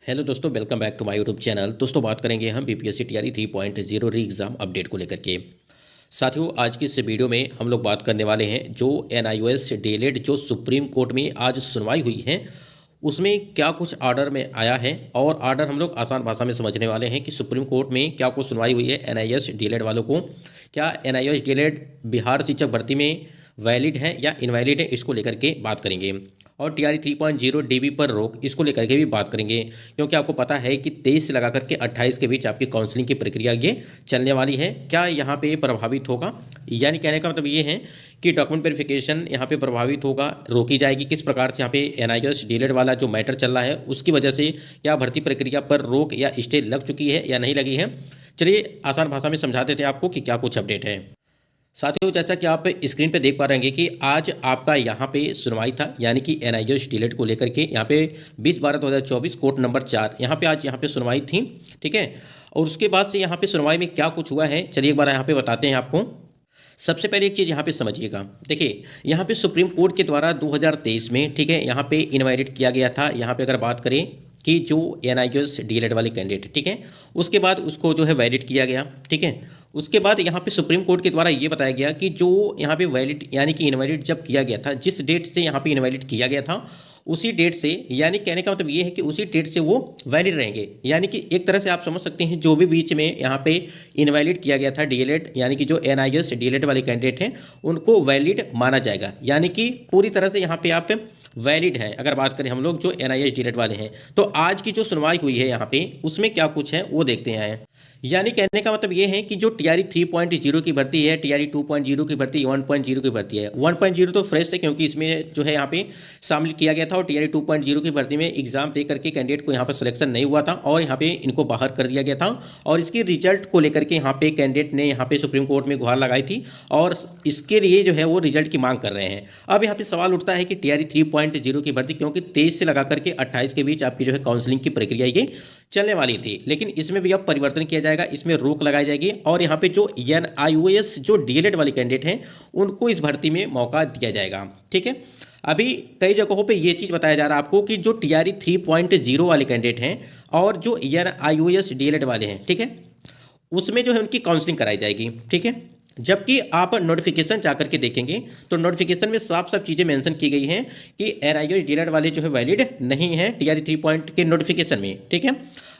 Hello दोस्तों, welcome back to my YouTube channel. दोस्तों बात करेंगे हम बीपीएससी टीआरई 3.0 री एग्ज़ाम अपडेट को लेकर के। साथियों, आज की इस वीडियो में हम लोग बात करने वाले हैं जो एनआईओएस डीएलएड जो सुप्रीम कोर्ट में आज सुनवाई हुई है, उसमें क्या कुछ ऑर्डर में आया है। और ऑर्डर हम लोग आसान भाषा में समझने वाले हैं कि सुप्रीम कोर्ट में क्या कुछ सुनवाई हुई है एनआईओएस डीएलएड वालों को। क्या एनआईओएस डीएलएड बिहार शिक्षक भर्ती में वैलिड है या इनवैलिड है, इसको लेकर के बात करेंगे। और टीआरई 3.0 डीबी पर रोक, इसको लेकर के भी बात करेंगे, क्योंकि आपको पता है कि 23 से लगा करके 28 के बीच आपकी काउंसलिंग की प्रक्रिया ये चलने वाली है। क्या यहाँ पे प्रभावित होगा, यानी कहने का मतलब ये है कि डॉक्यूमेंट वेरिफिकेशन यहाँ पे प्रभावित होगा, रोकी जाएगी। किस प्रकार से यहाँ पे एनआईओएस डीएलएड वाला जो मैटर चल रहा है उसकी वजह से क्या भर्ती प्रक्रिया पर रोक या स्टे लग चुकी है या नहीं लगी है। चलिए आसान भाषा में समझा देते हैं आपको कि क्या कुछ अपडेट है। साथियों, जैसा कि आप स्क्रीन पे देख पा रहे हैं कि आज आपका यहाँ पे सुनवाई था, यानी कि एनआईओएस डीएलएड को लेकर के यहाँ पे 20/12/2024 कोर्ट नंबर 4 यहाँ पे आज यहाँ पे सुनवाई थी। ठीक है, और उसके बाद से यहाँ पे सुनवाई में क्या कुछ हुआ है, चलिए एक बार यहाँ पे बताते हैं आपको। सबसे पहले एक चीज़ यहाँ पे समझिएगा। देखिए, यहाँ पे सुप्रीम कोर्ट के द्वारा 2023 में, ठीक है, यहाँ पे इनवाइट किया गया था। यहाँ पे अगर बात करें कि जो एनआईओएस डीएलएड वाले कैंडिडेट, ठीक है, उसके बाद उसको जो है वैलिड किया गया। ठीक है, उसके बाद यहाँ पे सुप्रीम कोर्ट के द्वारा ये बताया गया कि जो यहाँ पे वैलिड यानी कि इनवैलिड जब किया गया था, जिस डेट से यहाँ पे इनवैलिड किया गया था उसी डेट से, यानी कहने का मतलब ये है कि उसी डेट से वो वैलिड रहेंगे। यानी कि एक तरह से आप समझ सकते हैं जो भी बीच में यहाँ पे इनवैलिड किया गया था डीएलएड, यानी कि जो एनआईओएस डीएलएड वाले कैंडिडेट हैं उनको वैलिड माना जाएगा। यानी कि पूरी तरह से यहाँ पे आप वैलिड है। अगर बात करें हम लोग जो एनआईओएस डीएलएड वाले हैं, तो आज की जो सुनवाई हुई है यहाँ पे उसमें क्या कुछ है वो देखते हैं। यानी कहने का मतलब ये है कि जो टीआरई 3.0 की भर्ती है, टीआरई 2.0 की भर्ती, 1.0 की भर्ती है। 1.0 तो फ्रेश है क्योंकि इसमें जो है यहाँ पे शामिल किया गया था, और टीआरई 2.0 की भर्ती में एग्जाम दे करके कैंडिडेट को यहाँ पर सिलेक्शन नहीं हुआ था और यहाँ पे इनको बाहर कर दिया गया था। और इसकी रिजल्ट को लेकर के यहाँ पे कैंडिडेट ने यहाँ पे सुप्रीम कोर्ट में गुहार लगाई थी और इसके लिए जो है वो रिजल्ट की मांग कर रहे हैं। अब यहाँ पे सवाल उठता है कि टीआरई 3.0 की भर्ती, क्योंकि 23 से लगा करके 28 के बीच आपकी जो है काउंसलिंग की प्रक्रिया ये चलने वाली थी, लेकिन इसमें भी अब परिवर्तन किया जाएगा, इसमें रोक लगाई जाएगी। और यहाँ पे जो एनआईओएस जो डीएलएड वाले कैंडिडेट हैं उनको इस भर्ती में मौका दिया जाएगा। ठीक है, अभी कई जगहों पे ये चीज़ बताया जा रहा है आपको कि जो टीआरई 3.0 वाले कैंडिडेट हैं और जो एनआईओएस डीएलएड वाले हैं, ठीक है, उसमें जो है उनकी काउंसलिंग कराई जाएगी। ठीक है, जबकि आप नोटिफिकेशन जा करके देखेंगे तो नोटिफिकेशन में साफ साफ चीज़ें मेंशन की गई हैं कि एनआईओएस डीएलएड वाले जो है वैलिड नहीं है टीआरई 3 के नोटिफिकेशन में। ठीक है,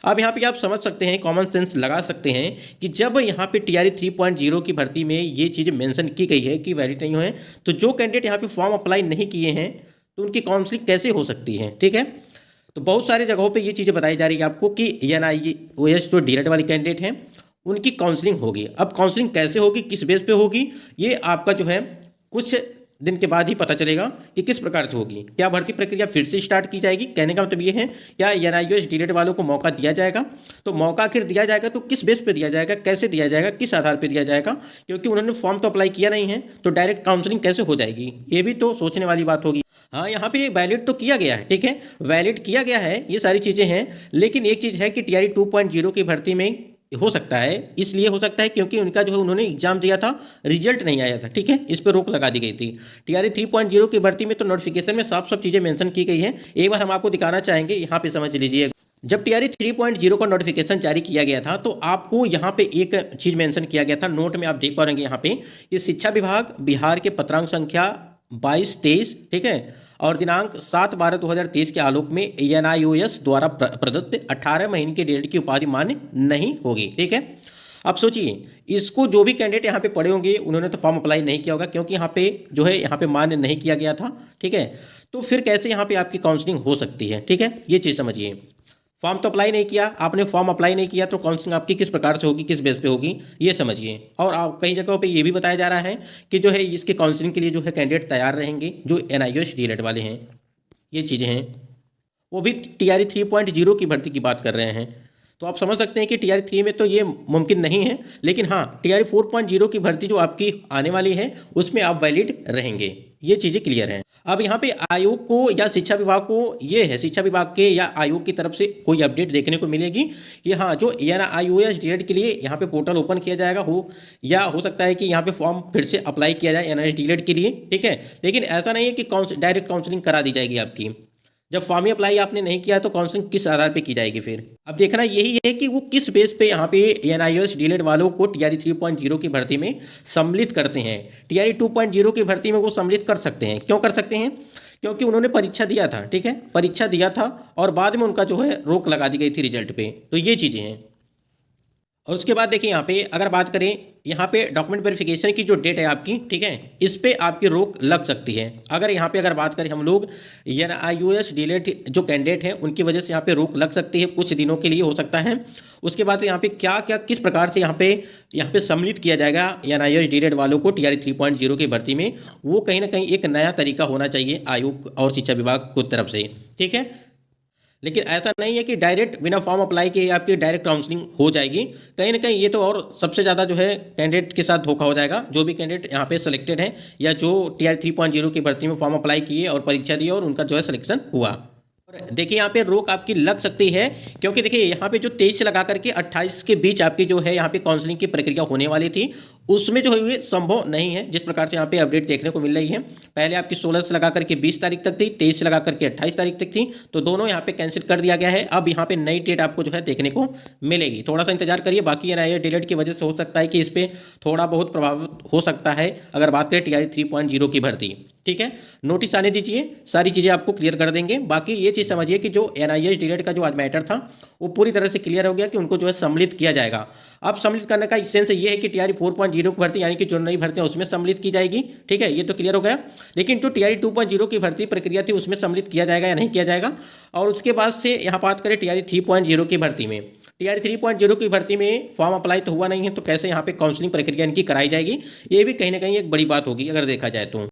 अब यहाँ पे आप समझ सकते हैं, कॉमन सेंस लगा सकते हैं कि जब यहाँ पे टीआरई 3.0 की भर्ती में ये चीज़ मेंशन की गई है कि वैलिड नहीं है, तो जो कैंडिडेट यहाँ पे फॉर्म अप्लाई नहीं किए हैं तो उनकी काउंसलिंग कैसे हो सकती है। ठीक है, तो बहुत सारी जगहों पे ये चीज़ें बताई जा रही है आपको कि एनआईओएस जो डीएलएड वाले कैंडिडेट हैं उनकी काउंसलिंग होगी। अब काउंसलिंग कैसे होगी, किस बेस पे होगी, ये आपका जो है कुछ दिन के बाद ही पता चलेगा कि किस प्रकार से होगी। क्या भर्ती प्रक्रिया फिर से स्टार्ट की जाएगी, कहने का मतलब ये है क्या एनआईओएस डीएलएड वालों को मौका दिया जाएगा, तो मौका आखिर दिया जाएगा तो किस बेस पे दिया जाएगा, कैसे दिया जाएगा, किस आधार पर दिया जाएगा, क्योंकि उन्होंने फॉर्म तो अप्लाई किया नहीं है, तो डायरेक्ट काउंसलिंग कैसे हो जाएगी, ये भी तो सोचने वाली बात होगी। हाँ, यहाँ पे वैलिड तो किया गया है, ठीक है, वैलिड किया गया है, ये सारी चीज़ें हैं, लेकिन एक चीज़ है कि टीआरई 2.0 की भर्ती में हो सकता है, इसलिए हो सकता है क्योंकि उनका जो है उन्होंने एग्जाम दिया था, रिजल्ट नहीं आया था। ठीक है, इस पर रोक लगा दी गई थी। टीआरई 3.0 की भर्ती में तो नोटिफिकेशन में साफ साफ चीज़ें मेंशन की गई हैं। एक बार हम आपको दिखाना चाहेंगे, यहाँ पे समझ लीजिए। जब टीआरई 3.0 का नोटिफिकेशन जारी किया गया था तो आपको यहाँ पे एक चीज़ मेंशन किया गया था, नोट में आप देख पाएंगे यहाँ पे कि शिक्षा विभाग बिहार के पत्रांक संख्या 22-23, ठीक है, और दिनांक 7/12/2023 के आलोक में एनआईओएस द्वारा प्रदत्त 18 महीने के डीएलएड की उपाधि मान्य नहीं होगी। ठीक है, अब सोचिए, इसको जो भी कैंडिडेट यहाँ पे पढ़े होंगे उन्होंने तो फॉर्म अप्लाई नहीं किया होगा, क्योंकि यहाँ पे जो है यहाँ पे मान्य नहीं किया गया था। ठीक है, तो फिर कैसे यहाँ पे आपकी काउंसलिंग हो सकती है। ठीक है, ये चीज़ समझिए। फॉर्म तो अप्लाई नहीं किया आपने, फॉर्म अप्लाई नहीं किया तो काउंसलिंग आपकी किस प्रकार से होगी, किस बेस पे होगी, ये समझिए। और आप कई जगहों पे ये भी बताया जा रहा है कि जो है इसके काउंसलिंग के लिए जो है कैंडिडेट तैयार रहेंगे जो एनआईओएस डीएलएड वाले हैं। ये चीज़ें हैं, वो भी टीआरई 3.0 की भर्ती की बात कर रहे हैं। तो आप समझ सकते हैं कि टीआरई 3 में तो ये मुमकिन नहीं है, लेकिन हाँ टीआरई 4.0 की भर्ती जो आपकी आने वाली है उसमें आप वैलिड रहेंगे। ये चीज़ें क्लियर हैं। अब यहाँ पे आयोग को या शिक्षा विभाग को, ये है शिक्षा विभाग के या आयोग की तरफ से कोई अपडेट देखने को मिलेगी कि हाँ जो एनआईओएस डीएलएड के लिए यहाँ पे पोर्टल ओपन किया जाएगा, हो या हो सकता है कि यहाँ पे फॉर्म फिर से अप्लाई किया जाए एनआईओएस डीएलएड के लिए। ठीक है, लेकिन ऐसा नहीं है कि डायरेक्ट काउंसलिंग करा दी जाएगी आपकी। जब फॉर्म ही अप्लाई आपने नहीं किया तो काउंसलिंग किस आधार पे की जाएगी फिर? अब देखना यही है कि वो किस बेस पे यहाँ पे एनआईओएस डीलेड वालों को टीआरई 3.0 की भर्ती में सम्मिलित करते हैं। टीआरई 2.0 की भर्ती में वो सम्मिलित कर सकते हैं। क्यों कर सकते हैं? क्योंकि उन्होंने परीक्षा दिया था, ठीक है, परीक्षा दिया था और बाद में उनका जो है रोक लगा दी गई थी रिजल्ट पे। तो ये चीज़ें हैं। और उसके बाद देखिए यहाँ पे अगर बात करें, यहाँ पे डॉक्यूमेंट वेरिफिकेशन की जो डेट है आपकी, ठीक है, इस पे आपकी रोक लग सकती है। अगर यहाँ पे अगर बात करें हम लोग एनआईओएस डीलेड जो कैंडिडेट हैं उनकी वजह से यहाँ पे रोक लग सकती है, कुछ दिनों के लिए हो सकता है। उसके बाद यहाँ पे क्या क्या किस प्रकार से यहाँ पे सम्मिलित किया जाएगा एनआईओएस डीलेड वालों को टीआरई 3.0 की भर्ती में, वो कहीं ना कहीं एक नया तरीका होना चाहिए आयोग और शिक्षा विभाग की तरफ से, ठीक है। लेकिन ऐसा नहीं है कि डायरेक्ट बिना फॉर्म अप्लाई किए आपकी डायरेक्ट काउंसलिंग हो जाएगी। कहीं ना कहीं ये तो और सबसे ज़्यादा जो है कैंडिडेट के साथ धोखा हो जाएगा। जो भी कैंडिडेट यहाँ पे सिलेक्टेड हैं या जो टीआरई 3.0 की भर्ती में फॉर्म अप्लाई किए और परीक्षा दी और उनका जो है सिलेक्शन हुआ। और देखिए यहाँ पे रोक आपकी लग सकती है, क्योंकि देखिए यहाँ पे जो 23 से लगा करके 28 के बीच आपकी जो है यहाँ पे काउंसलिंग की प्रक्रिया होने वाली थी, उसमें जो है ये संभव नहीं है। जिस प्रकार से यहाँ पे अपडेट देखने को मिल रही है, पहले आपकी 16 से लगा करके 20 तारीख तक थी, 23 से लगा करके 28 तारीख तक थी, तो दोनों यहाँ पे कैंसिल कर दिया गया है। अब यहाँ पे नई डेट आपको जो है देखने को मिलेगी। थोड़ा सा इंतजार करिए। बाकी एनआईओएस डिलीट की वजह से हो सकता है कि इस पर थोड़ा बहुत प्रभावित हो सकता है अगर बात करें टीआरई 3.0 की भर्ती, ठीक है। नोटिस आने दीजिए, सारी चीज़ें आपको क्लियर कर देंगे। बाकी ये चीज़ समझिए कि जो एनआईओएस डीलेड का जो आज मैटर था वो पूरी तरह से क्लियर हो गया कि उनको जो है सम्मिलित किया जाएगा। अब सम्मिलित करने का सेंस ये है कि टीआरई 4.0 की भर्ती यानी कि जो नई भर्ती है उसमें सम्मिलित की जाएगी, ठीक है, ये तो क्लियर हो गया। लेकिन जो टीआरई 2.0 की भर्ती प्रक्रिया थी उसमें सम्मिलित किया जाएगा या नहीं किया जाएगा। और उसके बाद से यहाँ बात करें टीआरई 3.0 की भर्ती में, टीआरई 3.0 की भर्ती में फॉर्म अप्लाई तो हुआ नहीं है, तो कैसे यहाँ पे काउंसलिंग प्रक्रिया इनकी कराई जाएगी, ये भी कहीं ना कहीं एक बड़ी बात होगी अगर देखा जाए तो।